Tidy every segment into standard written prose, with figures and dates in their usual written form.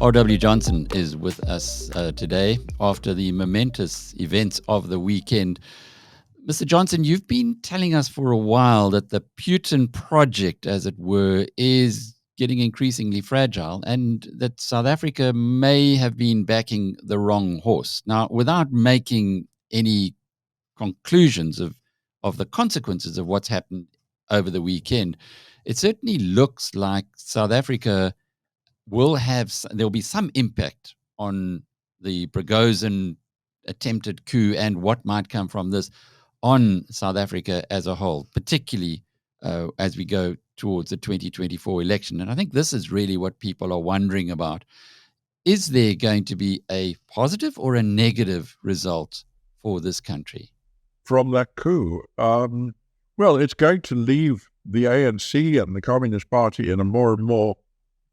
R.W. Johnson is with us today after the momentous events of the weekend. Mr. Johnson, you've been telling us for a while that the Putin project, as it were, is getting increasingly fragile and that South Africa may have been backing the wrong horse. Now, without making any conclusions of the consequences of what's happened over the weekend, it certainly looks like South Africa there'll be some impact on the Prigozihn attempted coup and what might come from this on South Africa as a whole, particularly as we go towards the 2024 election. And I think this is really what people are wondering about. Is there going to be a positive or a negative result for this country from that coup? Well, it's going to leave the ANC and the Communist Party in a more and more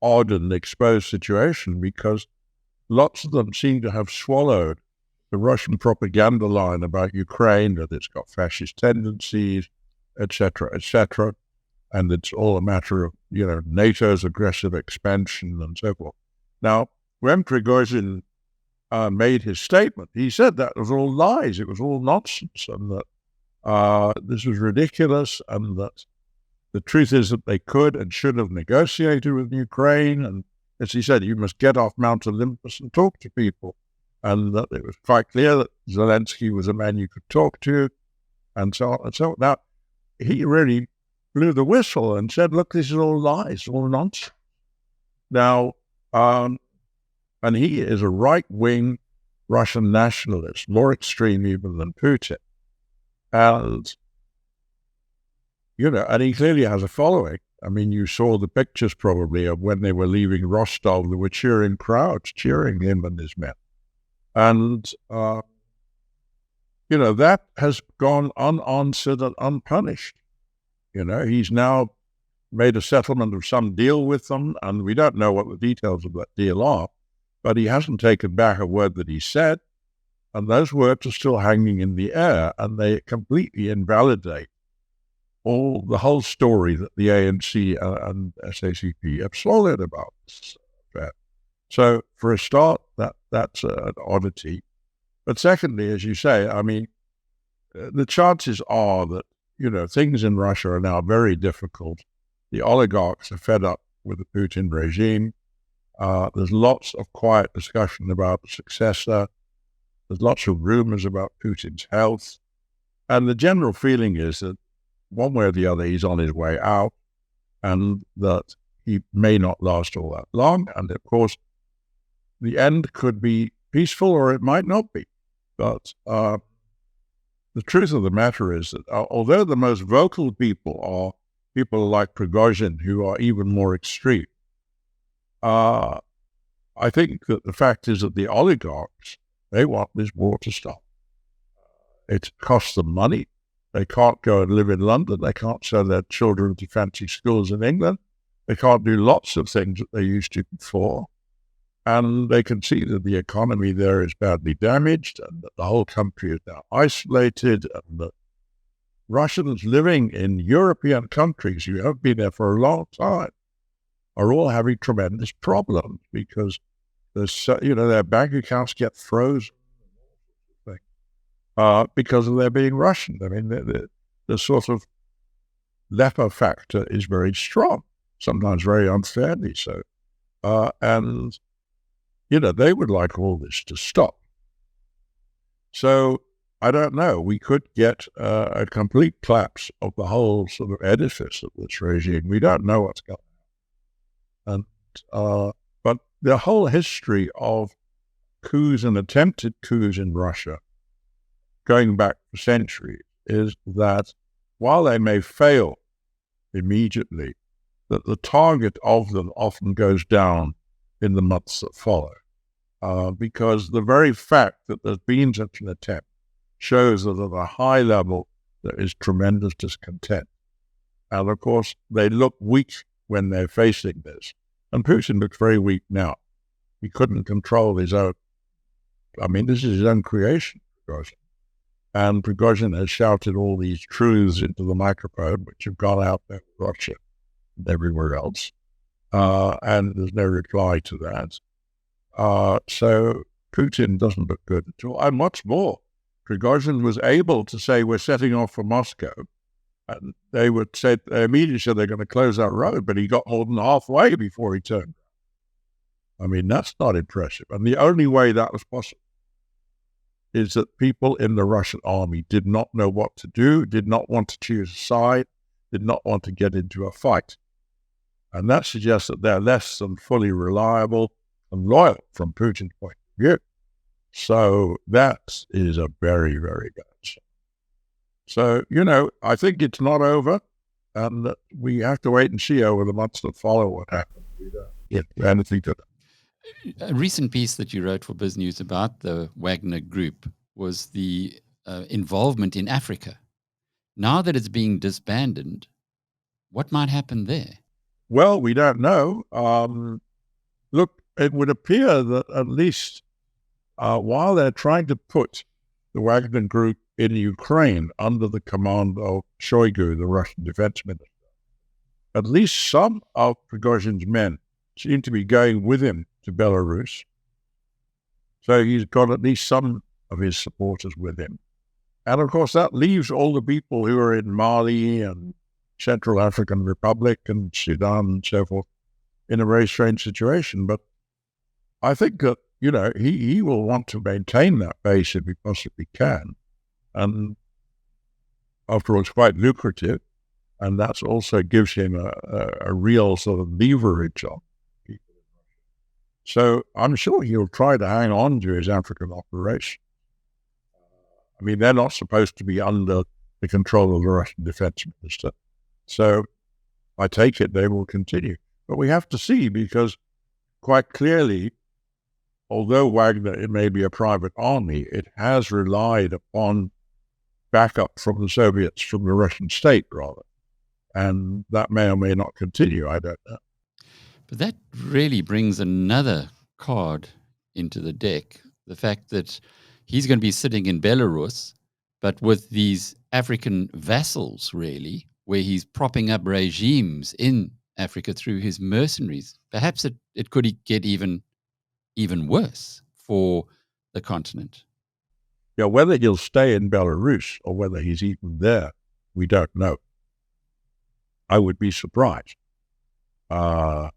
odd and exposed situation, because lots of them seem to have swallowed the Russian propaganda line about Ukraine, that it's got fascist tendencies, etc., and it's all a matter of, NATO's aggressive expansion and so forth. Now, when Prigozhin made his statement, he said that was all lies, it was all nonsense, and that this was ridiculous, and that the truth is that they could and should have negotiated with Ukraine. And as he said, you must get off Mount Olympus and talk to people. And that it was quite clear that Zelensky was a man you could talk to, and so on and so on. Now, he really blew the whistle and said, look, this is all lies, all nonsense. Now, and he is a right-wing Russian nationalist, more extreme even than Putin. And and he clearly has a following. I mean, you saw the pictures probably of when they were leaving Rostov, there were cheering crowds, cheering him and his men. And, that has gone unanswered and unpunished. He's now made a settlement of some deal with them, and we don't know what the details of that deal are, but he hasn't taken back a word that he said, and those words are still hanging in the air, and they completely invalidate the whole story that the ANC and SACP have swallowed about this affair. So, for a start, that's an oddity. But secondly, as you say, I mean, the chances are that, things in Russia are now very difficult. The oligarchs are fed up with the Putin regime. There's lots of quiet discussion about the successor. There's lots of rumors about Putin's health. And the general feeling is that one way or the other, he's on his way out, and that he may not last all that long. And of course, the end could be peaceful or it might not be. But the truth of the matter is that although the most vocal people are people like Prigozhin, who are even more extreme, I think that the fact is that the oligarchs, they want this war to stop. It costs them money. They can't go and live in London. They can't send their children to fancy schools in England. They can't do lots of things that they used to before. And they can see that the economy there is badly damaged, and that the whole country is now isolated, and that Russians living in European countries who have been there for a long time are all having tremendous problems because there's, their bank accounts get frozen because of their being Russian. I mean, the sort of leper factor is very strong, sometimes very unfairly so. And, they would like all this to stop. So, I don't know, we could get a complete collapse of the whole sort of edifice of this regime. We don't know what's going on. And, but the whole history of coups and attempted coups in Russia, going back for centuries, is that while they may fail immediately, that the target of them often goes down in the months that follow. Because the very fact that there's been such an attempt shows that at a high level there is tremendous discontent. And of course, they look weak when they're facing this. And Putin looks very weak now. He couldn't control his own. I mean, this is his own creation, Prigozhin. And Prigozhin has shouted all these truths into the microphone, which have gone out there in Russia and everywhere else. and there's no reply to that. So Putin doesn't look good at all. And what's more, Prigozhin was able to say, we're setting off for Moscow. And they would say, they immediately said they're going to close that road, but he got more than halfway before he turned. I mean, that's not impressive. And the only way that was possible is that people in the Russian army did not know what to do, did not want to choose a side, did not want to get into a fight. And that suggests that they're less than fully reliable and loyal from Putin's point of view. So that is a very, very bad sign. So, I think it's not over, and we have to wait and see over the months that follow what happens. We don't get anything to that. A recent piece that you wrote for Biz News about the Wagner Group was the involvement in Africa. Now that it's being disbanded, what might happen there? Well, we don't know. Look, it would appear that at least while they're trying to put the Wagner Group in Ukraine under the command of Shoigu, the Russian defense minister, at least some of Prigozhin's men seem to be going with him to Belarus. So he's got at least some of his supporters with him. And of course, that leaves all the people who are in Mali and Central African Republic and Sudan and so forth in a very strange situation. But I think that, he will want to maintain that base if he possibly can. And after all, it's quite lucrative. And that also gives him a real sort of leverage on people. So I'm sure he'll try to hang on to his African operation. I mean, they're not supposed to be under the control of the Russian defense minister. So I take it they will continue. But we have to see, because quite clearly, although Wagner, it may be a private army, it has relied upon backup from the Soviets, from the Russian state, rather. And that may or may not continue, I don't know. But that really brings another card into the deck, the fact that he's going to be sitting in Belarus, but with these African vassals, really, where he's propping up regimes in Africa through his mercenaries. Perhaps it could get even worse for the continent. Yeah, whether he'll stay in Belarus or whether he's even there, we don't know. I would be surprised. Belarus,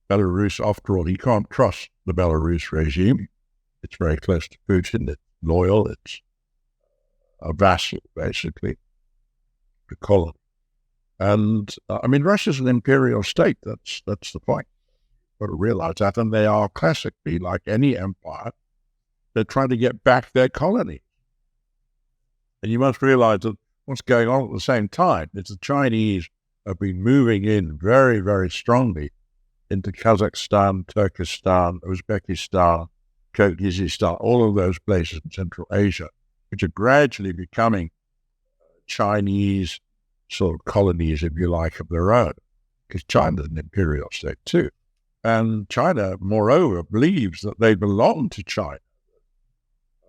after all, he can't trust the Belarus regime. It's very close to Putin. It's loyal. It's a vassal, basically, a colony. And, Russia's an imperial state. That's the point. You've got to realize that. And they are classically, like any empire, they're trying to get back their colony. And you must realize that what's going on at the same time is the Chinese have been moving in very, very strongly into Kazakhstan, Turkestan, Uzbekistan, Kyrgyzstan, all of those places in Central Asia, which are gradually becoming Chinese sort of colonies, if you like, of their own, because China's an imperial state too. And China, moreover, believes that they belong to China.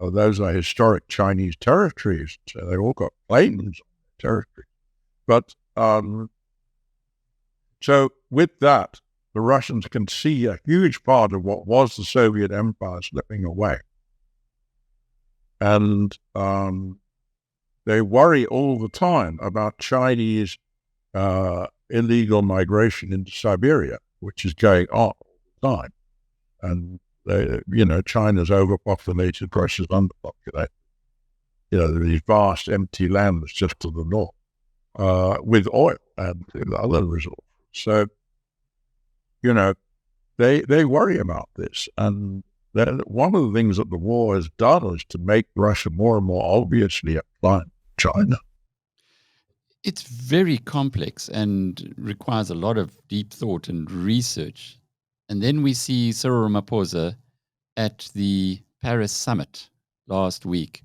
Those are historic Chinese territories, so they all got claims on their territory. But so with that, the Russians can see a huge part of what was the Soviet Empire slipping away. And they worry all the time about Chinese illegal migration into Siberia, which is going on all the time. And China's overpopulated, Russia's underpopulated. These vast empty lands just to the north, with oil and other resources. So, they worry about this. And one of the things that the war has done is to make Russia more and more obviously a client of China. It's very complex and requires a lot of deep thought and research. And then we see Cyril Ramaphosa at the Paris summit last week,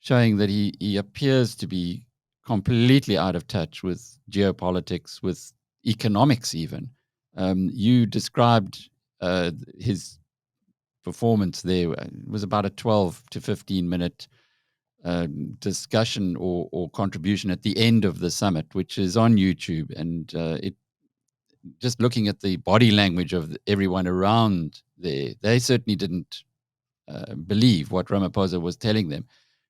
showing that he appears to be completely out of touch with geopolitics, with economics even. You described his performance there. It was about a 12 to 15 minute discussion or contribution at the end of the summit, which is on YouTube, and just looking at the body language of everyone around there, they certainly didn't believe what Ramaphosa was telling them,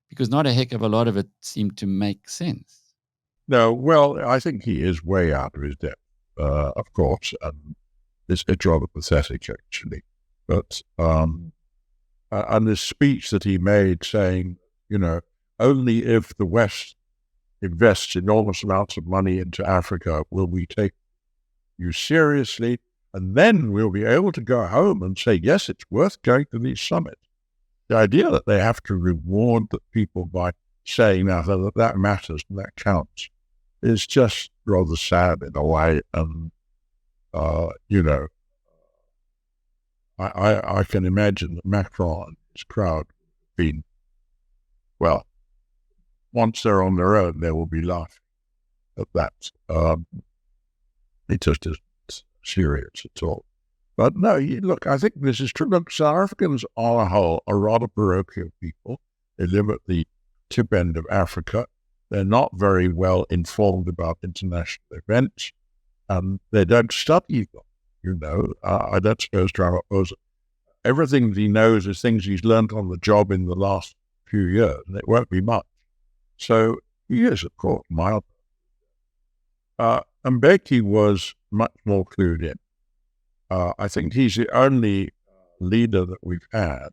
because not a heck of a lot of it seemed to make sense. No, well, I think he is way out of his depth, of course, and it's rather pathetic, actually. But and this speech that he made saying, only if the West invests enormous amounts of money into Africa will we take you seriously, and then we'll be able to go home and say, yes, it's worth going to these summits. The idea that they have to reward the people by saying that matters and that counts is just rather sad in a way. And, I can imagine that Macron and his crowd have been, well, once they're on their own, they will be laughing at that. It just isn't serious at all. But no, look, I think this is true. Look, South Africans on a whole are rather parochial people. They live at the tip end of Africa. They're not very well informed about international events, and they don't study them. I don't suppose Ramaphosa, everything that he knows is things he's learned on the job in the last few years, and it won't be much. So he is, of course, mild. Mbeki was much more clued in. I think he's the only leader that we've had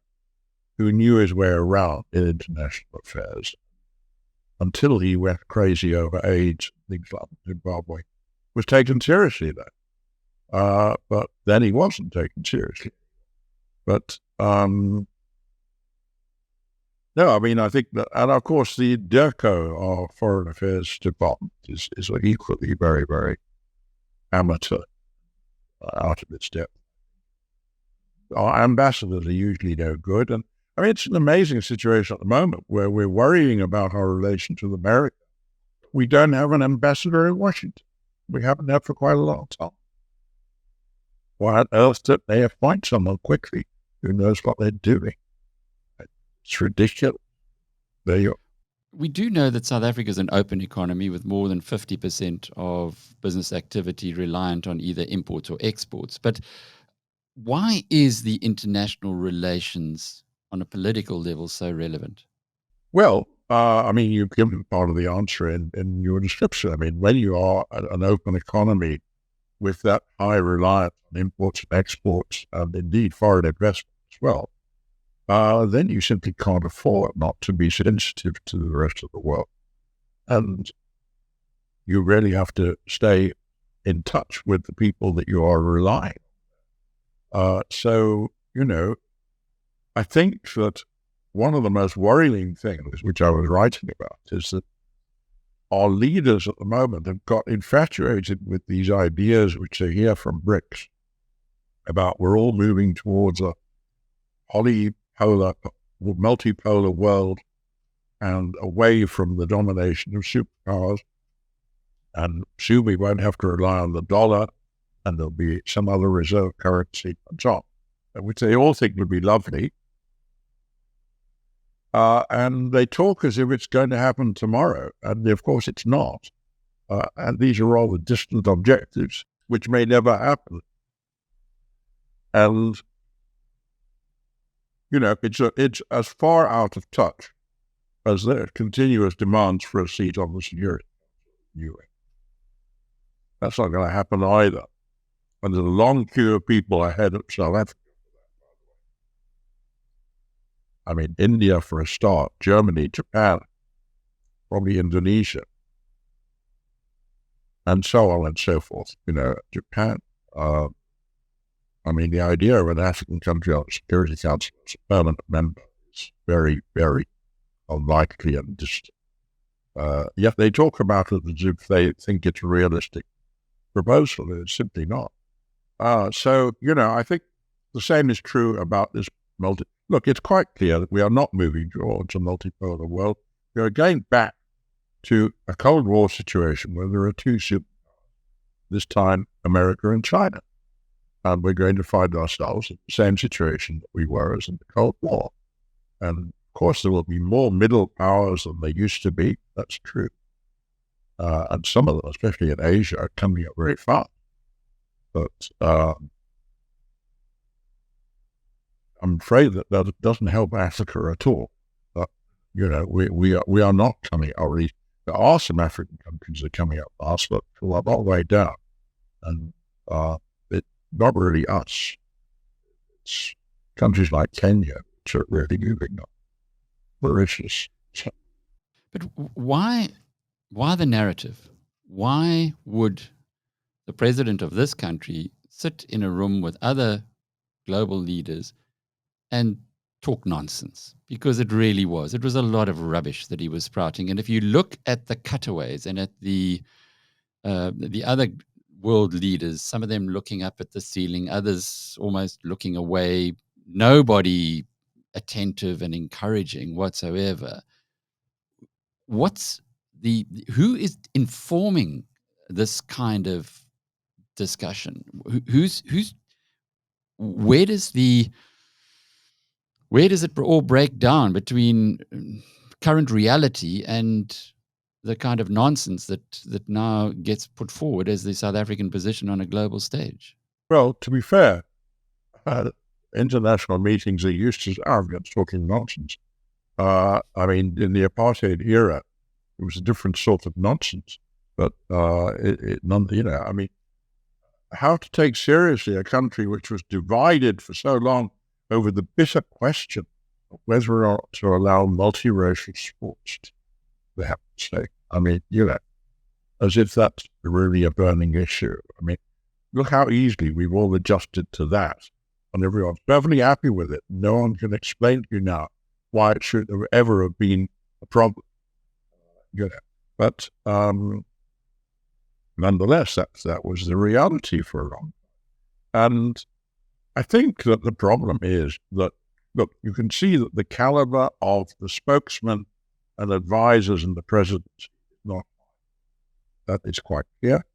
who knew his way around in international affairs until he went crazy over AIDS and things like Zimbabwe. Was taken seriously then. But then he wasn't taken seriously. But no, I mean, I think that, and of course the DIRCO, our Foreign Affairs Department, is equally very, very amateur, out of its depth. Our ambassadors are usually no good. And I mean, it's an amazing situation at the moment where we're worrying about our relations with America. We don't have an ambassador in Washington. We haven't had for quite a long time. Why on earth don't they find someone quickly who knows what they're doing? It's ridiculous. There you are. We do know that South Africa is an open economy with more than 50% of business activity reliant on either imports or exports. But why is the international relations on a political level so relevant? Well, I mean, you've given part of the answer in your description. I mean, when you are an open economy with that high reliance on imports and exports, and indeed foreign investment as well, then you simply can't afford not to be sensitive to the rest of the world. And you really have to stay in touch with the people that you are relying on. So, I think that one of the most worrying things, which I was writing about, is that our leaders at the moment have got infatuated with these ideas which they hear from BRICS about we're all moving towards a multipolar world and away from the domination of superpowers. And soon we won't have to rely on the dollar, and there'll be some other reserve currency and so on, which they all think would be lovely. And they talk as if it's going to happen tomorrow. And of course it's not. And these are all the distant objectives, which may never happen. And, it's as far out of touch as their continuous demands for a seat on the Security Council. That's not going to happen either. And there's a long queue of people ahead of South Africa. I mean, India for a start, Germany, Japan, probably Indonesia, and so on and so forth. Japan. I mean, the idea of an African country on the Security Council as a permanent member is very, very unlikely and distant. Yet they talk about it as if they think it's a realistic proposal, and it's simply not. So, I think the same is true about this Look, it's quite clear that we are not moving towards a multipolar world. We are going back to a Cold War situation where there are two superpowers, this time America and China. And we're going to find ourselves in the same situation that we were as in the Cold War. And of course, there will be more middle powers than there used to be. That's true. And some of them, especially in Asia, are coming up very fast. But I'm afraid that doesn't help Africa at all. We are not coming, or at least there are some African countries that are coming up fast, but a long way down. And it's not really us. It's countries like Kenya which are really moving up. Mauritius. But why the narrative? Why would the president of this country sit in a room with other global leaders and talk nonsense? Because it really was. It was a lot of rubbish that he was sprouting. And if you look at the cutaways and at the other world leaders, some of them looking up at the ceiling, others almost looking away, nobody attentive and encouraging whatsoever. Who is informing this kind of discussion? Where does it all break down between current reality and the kind of nonsense that now gets put forward as the South African position on a global stage? Well, to be fair, international meetings are used to arrogance talking nonsense. I mean, in the apartheid era, it was a different sort of nonsense. But I mean, how to take seriously a country which was divided for so long over the bitter question of whether or not to allow multiracial sports, they have to say. I mean, as if that's really a burning issue. I mean, look how easily we've all adjusted to that, and everyone's perfectly happy with it. No one can explain to you now why it should have ever have been a problem. But nonetheless, that was the reality for a long time. And I think that the problem is that, look, you can see that the caliber of the spokesman and advisors in the presidency is not high. That is quite clear.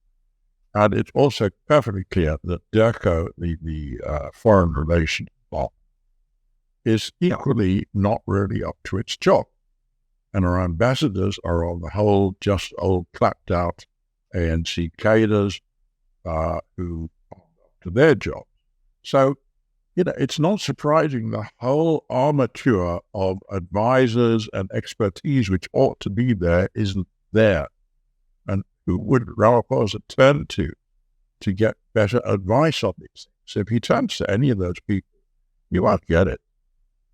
And it's also perfectly clear that Dirko, the foreign relations law, is equally not really up to its job. And our ambassadors are on the whole just old clapped out ANC cadres who are up to their job. So, it's not surprising the whole armature of advisors and expertise which ought to be there isn't there. And who would Ramaphosa turn to get better advice on these things? So if he turns to any of those people, you won't get it.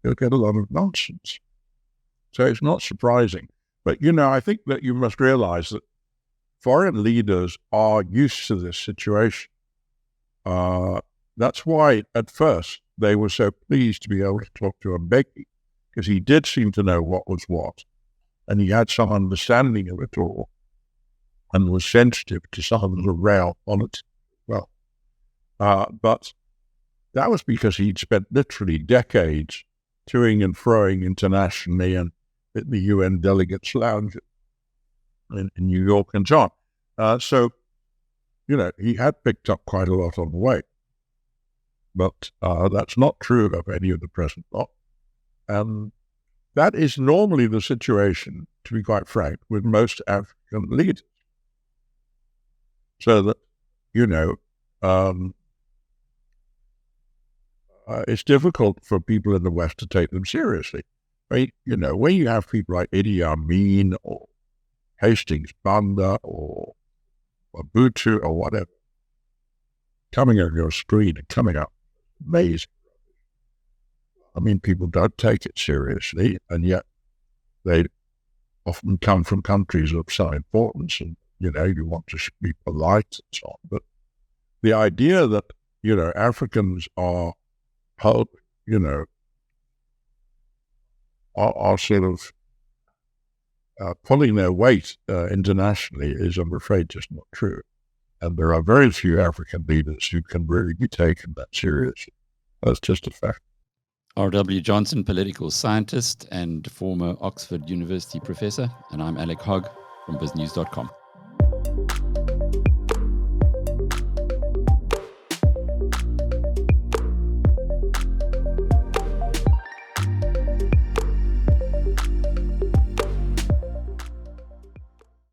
You'll get a lot of nonsense. So it's not surprising. But, I think that you must realize that foreign leaders are used to this situation. That's why, at first, they were so pleased to be able to talk to Mbeki, because he did seem to know what was what, and he had some understanding of it all, and was sensitive to some of the rail politics as well. But that was because he'd spent literally decades toing and froing internationally and at the UN delegates' lounge in New York and so on. So, he had picked up quite a lot on the way. But that's not true of any of the present lot. And that is normally the situation, to be quite frank, with most African leaders. So that, it's difficult for people in the West to take them seriously. When you have people like Idi Amin or Hastings Banda or Mobutu or whatever coming on your screen and coming up, amazing. I mean, people don't take it seriously, and yet they often come from countries of some importance, and you want to be polite and so on. But the idea that Africans are sort of pulling their weight internationally is, I'm afraid, just not true. And there are very few African leaders who can really be taken that seriously. That's just a fact. R.W. Johnson, political scientist and former Oxford University professor, and I'm Alec Hogg from biznews.com.